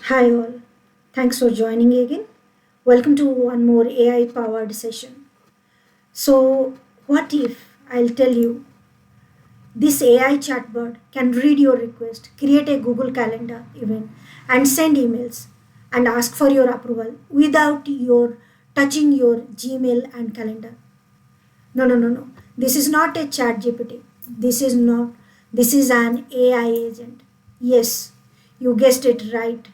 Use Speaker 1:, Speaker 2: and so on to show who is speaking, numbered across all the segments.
Speaker 1: Hi all, thanks for joining again. Welcome to one more AI powered session. So, what if I'll tell you this AI chatbot can read your request, create a Google Calendar event, and send emails and ask for your approval without your touching your Gmail and calendar? No. This is not a chat GPT. This is not. This is an AI agent. Yes, you guessed it right.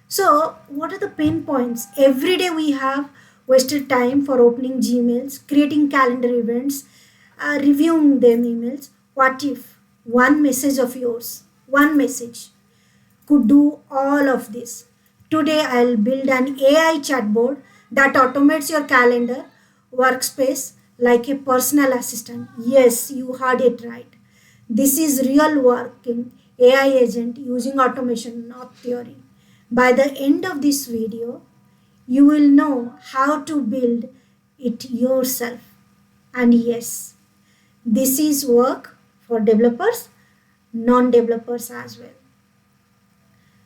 Speaker 1: So, what are the pain points? Every day we have wasted time for opening Gmails, creating calendar events, reviewing them emails. What if one message of yours, one message, could do all of this? Today I'll build an AI chatbot that automates your calendar workspace like a personal assistant. Yes, you heard it right. This is real working AI agent using automation, not theory. By the end of this video, you will know how to build it yourself. And yes, this is work for developers, non-developers as well.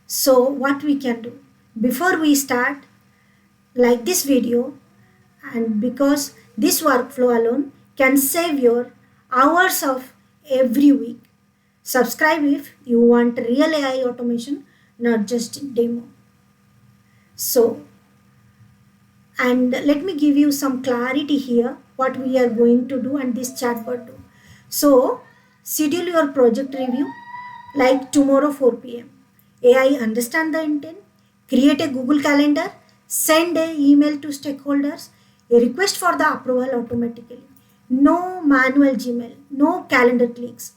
Speaker 1: So what we can do before we start, like this video, and because this workflow alone can save your hours of every week. Subscribe if you want real AI automation, not just demo. So, and let me give you some clarity here what we are going to do and this chatbot do. So, schedule your project review like tomorrow 4 p.m. AI understand the intent, create a Google Calendar, send a email to stakeholders, a request for the approval automatically. No manual Gmail, no calendar clicks,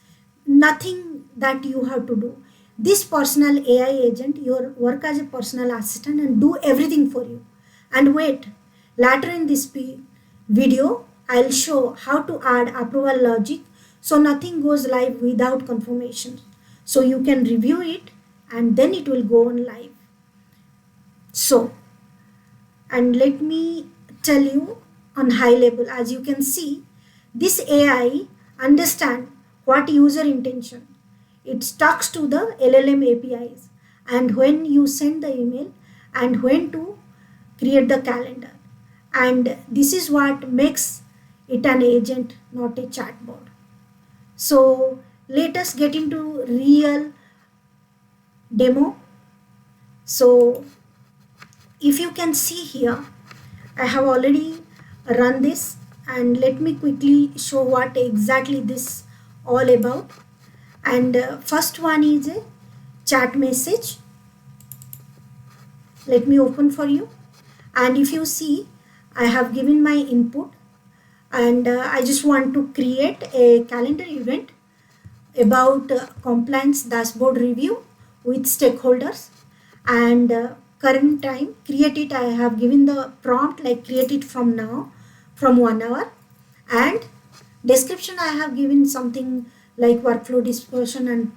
Speaker 1: nothing that you have to do. This personal AI agent your work as a personal assistant and do everything for you. And wait, later in this video I'll show how to add approval logic so nothing goes live without confirmation, so you can review it and then it will go on live. So, and let me tell you on high level, as you can see, this AI understand what user intention. It talks to the LLM APIs and when you send the email and when to create the calendar. And this is what makes it an agent, not a chatbot. So let us get into real demo. So if you can see here, I have already run this and let me quickly show what exactly this all about. And first one is a chat message. Let me open for you. And if you see, I have given my input and I just want to create a calendar event about compliance dashboard review with stakeholders and current time. Create it. I have given the prompt like create it from now from 1 hour, and description I have given something like workflow discussion and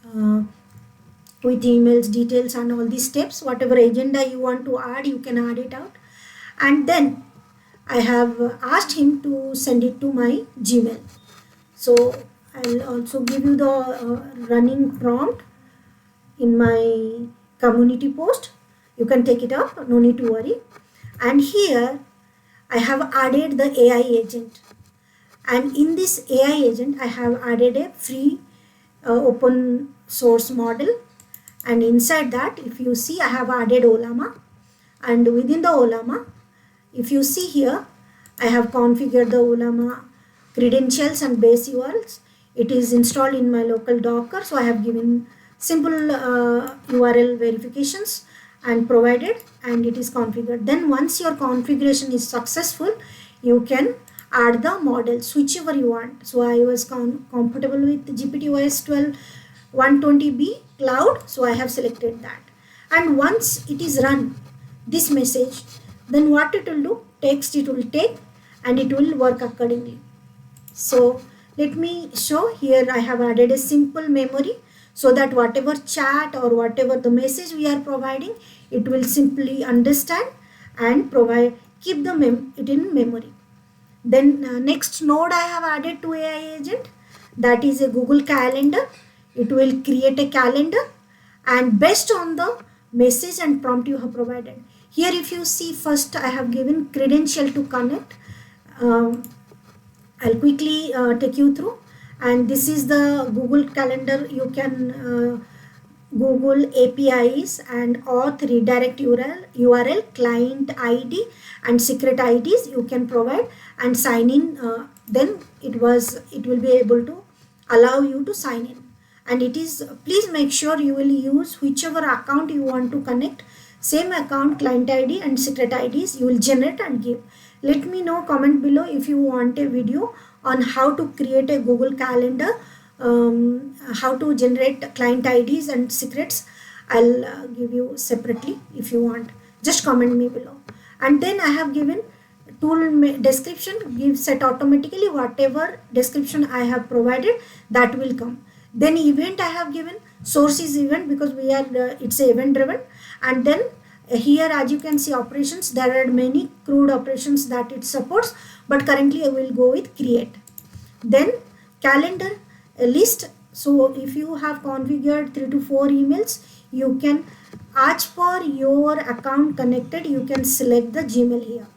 Speaker 1: uh, with emails details and all these steps. Whatever agenda you want to add, you can add it out. And then I have asked him to send it to my Gmail. So I'll also give you the running prompt in my community post. You can take it up, no need to worry. And here I have added the AI agent. And in this AI agent, I have added a free open source model. And inside that, if you see, I have added Olama. And within the Olama, if you see here, I have configured the Olama credentials and base URLs. It is installed in my local Docker. So I have given simple URL verifications and provided, and it is configured. Then once your configuration is successful, you can add the models whichever you want. So I was compatible with GPT-OS 12 120B cloud, so I have selected that. And once it is run this message, then what it will do, text it will take and it will work accordingly. So let me show here. I have added a simple memory so that whatever chat or whatever the message we are providing, it will simply understand and provide, keep it in memory. Then next node I have added to AI agent, that is a Google Calendar. It will create a calendar and based on the message and prompt you have provided. Here if you see, first I have given credential to connect. um, I'll quickly take you through. And this is the Google Calendar. You can Google APIs and auth redirect URL, client ID, and secret IDs you can provide and sign in. Then it will be able to allow you to sign in. And it is, please make sure you will use whichever account you want to connect. Same account, client ID and secret IDs you will generate and give. Let me know, comment below if you want a video on how to create a Google Calendar, how to generate client IDs and secrets. I'll give you separately if you want. Just comment me below. And then I have given description, give set automatically whatever description I have provided, that will come. Then event I have given, source is event because we are it's a event driven. And then here as you can see, operations, there are many crude operations that it supports, but currently I will go with create. Then calendar list. So if you have configured 3 to 4 emails, you can, as per your account connected, you can select the Gmail here.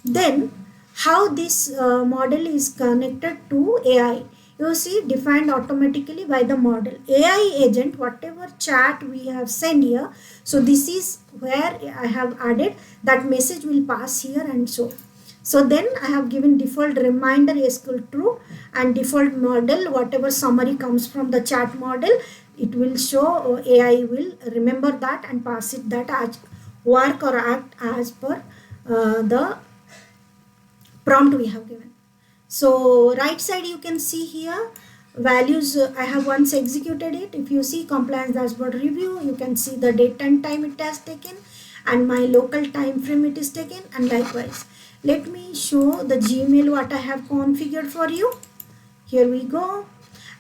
Speaker 1: Then how this model is connected to AI, you see, defined automatically by the model. AI agent, whatever chat we have sent here, so this is where I have added that message will pass here and so. So then I have given default reminder SQL true, and default model, whatever summary comes from the chat model, it will show, AI will remember that and pass it that as work or act as per the prompt we have given. So right side you can see here values, I have once executed it. If you see compliance dashboard review, you can see the date and time it has taken and my local time frame it is taken. And likewise, let me show the Gmail what I have configured for you. Here we go.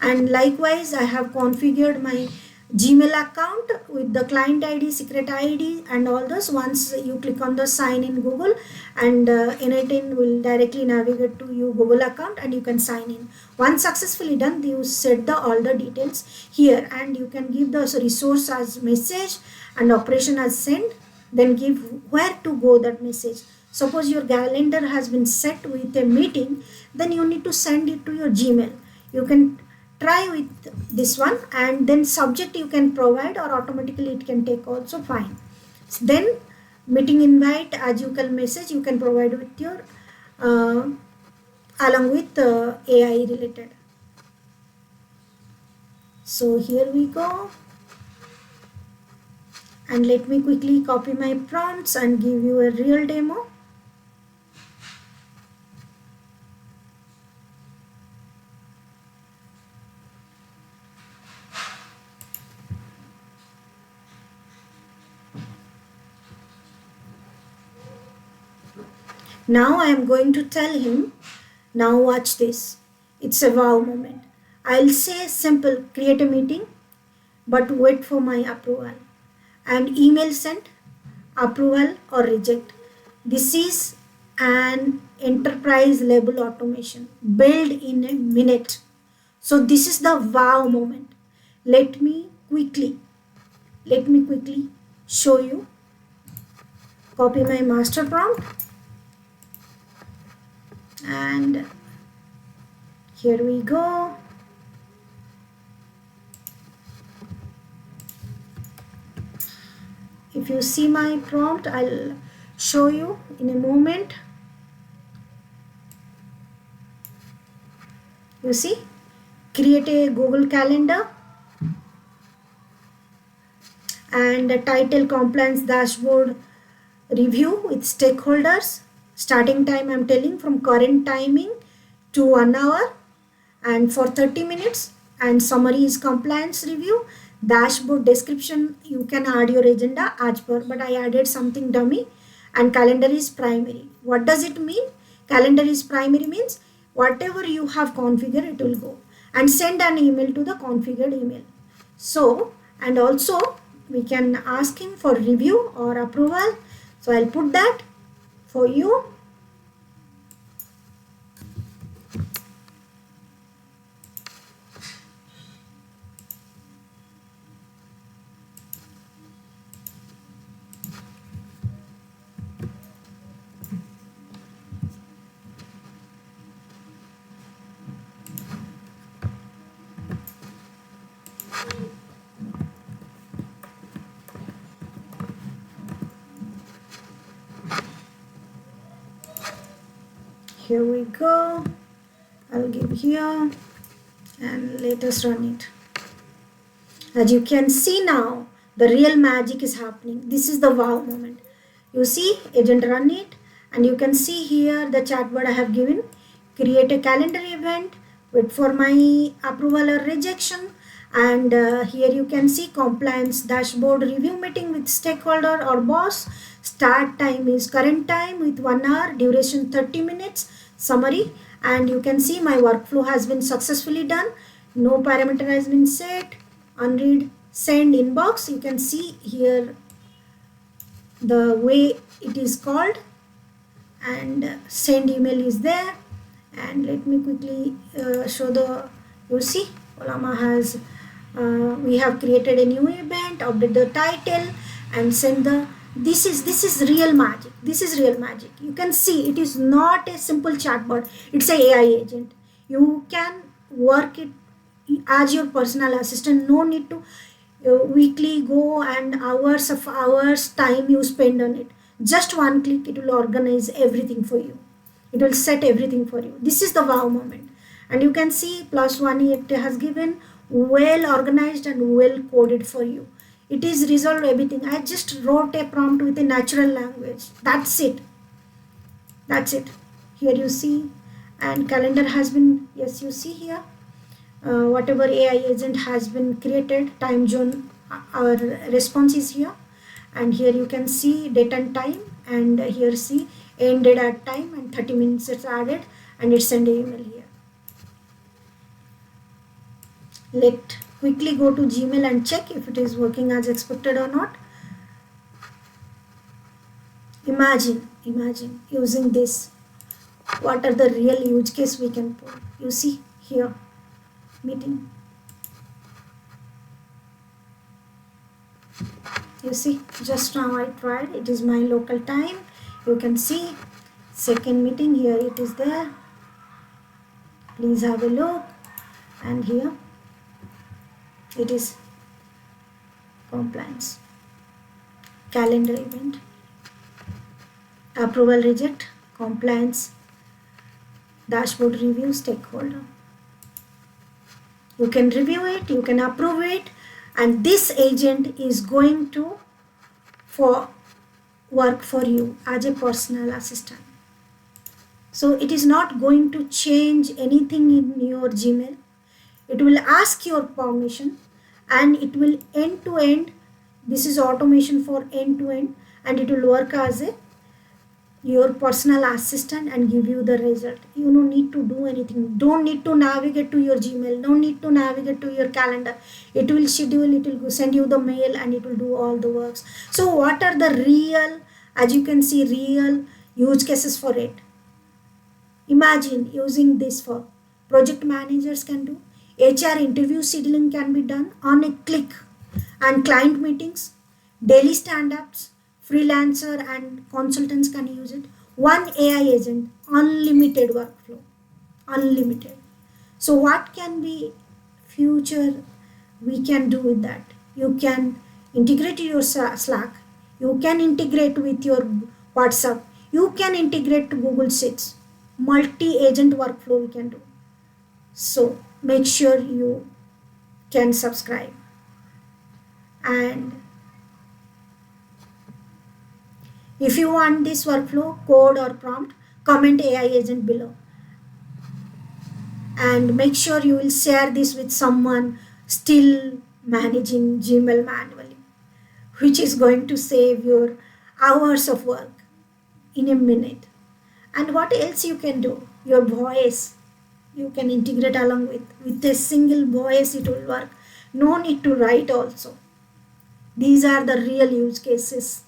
Speaker 1: And likewise, I have configured my Gmail account with the client ID, secret ID and all those. Once you click on the sign in Google, and N18 will directly navigate to your Google account and you can sign in. Once successfully done, you set the all the details here, and you can give the resource as message and operation as send. Then give where to go that message. Suppose your calendar has been set with a meeting, then you need to send it to your Gmail. You can try with this one, and then subject you can provide or automatically it can take also fine. Then meeting invite as you can message you can provide with your along with AI related. So here we go, and let me quickly copy my prompts and give you a real demo. Now I am going to tell him, now watch this. It's a wow moment. I'll say simple, create a meeting, but wait for my approval. And email sent, approval or reject. This is an enterprise level automation built in a minute. So this is the wow moment. Let me quickly show you. Copy my master prompt. And here we go. If you see my prompt, I'll show you in a moment. You see, create a Google Calendar and a title compliance dashboard review with stakeholders. Starting time I'm telling from current timing to 1 hour and for 30 minutes, and summary is compliance review. Dashboard description you can add your agenda as per, but I added something dummy. And calendar is primary. What does it mean? Calendar is primary means whatever you have configured it will go, and send an email to the configured email. So, and also we can ask him for review or approval. So I'll put that for you. here we go. I'll give here and let us run it. As you can see now, the real magic is happening. This is the wow moment. You see, agent run it, and you can see here the chatbot I have given. Create a calendar event, wait for my approval or rejection, and here you can see compliance dashboard review meeting with stakeholder or boss. Start time is current time with 1 hour, duration 30 minutes, summary, and you can see my workflow has been successfully done. No parameter has been set. Unread send inbox. You can see here the way it is called, and send email is there. And let me quickly show the, you see Olama has we have created a new event, update the title and send the, this is real magic. This is real magic. You can see it is not a simple chatbot, it's a AI agent. You can work it as your personal assistant. No need to weekly go and hours of hours time you spend on it. Just one click, it will organize everything for you. It will set everything for you. This is the wow moment. And you can see +1 it has given, well organized and well coded for you. It is resolved everything. I just wrote a prompt with a natural language. That's it. That's it. Here you see, and calendar has been, yes, you see here, whatever AI agent has been created, time zone, our response is here. And here you can see date and time, and here see ended at time and 30 minutes it's added, and it's send email here. Let quickly go to Gmail and check if it is working as expected or not. Imagine using this. What are the real use case we can put? You see here, meeting. You see, just now I tried, it is my local time. You can see second meeting, here it is there. Please have a look. And here it is compliance, calendar event, approval reject, compliance, dashboard review, stakeholder. You can review it, you can approve it, and this agent is going to work for you as a personal assistant. So it is not going to change anything in your Gmail. It will ask your permission, and it will end to end. This is automation for end to end, and it will work as a your personal assistant and give you the result. You don't need to do anything. Don't need to navigate to your Gmail. Don't need to navigate to your calendar. It will schedule, it will send you the mail, and it will do all the works. So what are the real, as you can see, real use cases for it? Imagine using this for project managers can do. HR interview scheduling can be done on a click, and client meetings, daily stand-ups, freelancer and consultants can use it. One AI agent, unlimited workflow, unlimited. So what can be future we can do with that? You can integrate your Slack, you can integrate with your WhatsApp, you can integrate to Google Sheets, multi-agent workflow we can do. So make sure you can subscribe, and if you want this workflow code or prompt, comment AI agent below, and make sure you will share this with someone still managing Gmail manually, which is going to save your hours of work in a minute. And what else you can do? Your voice you can integrate along with a single voice, it will work. No need to write also. These are the real use cases.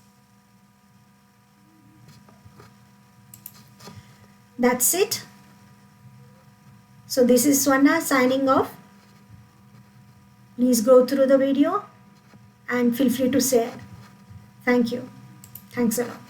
Speaker 1: That's it. So this is Swana signing off. Please go through the video and feel free to share. Thank you. Thanks a lot.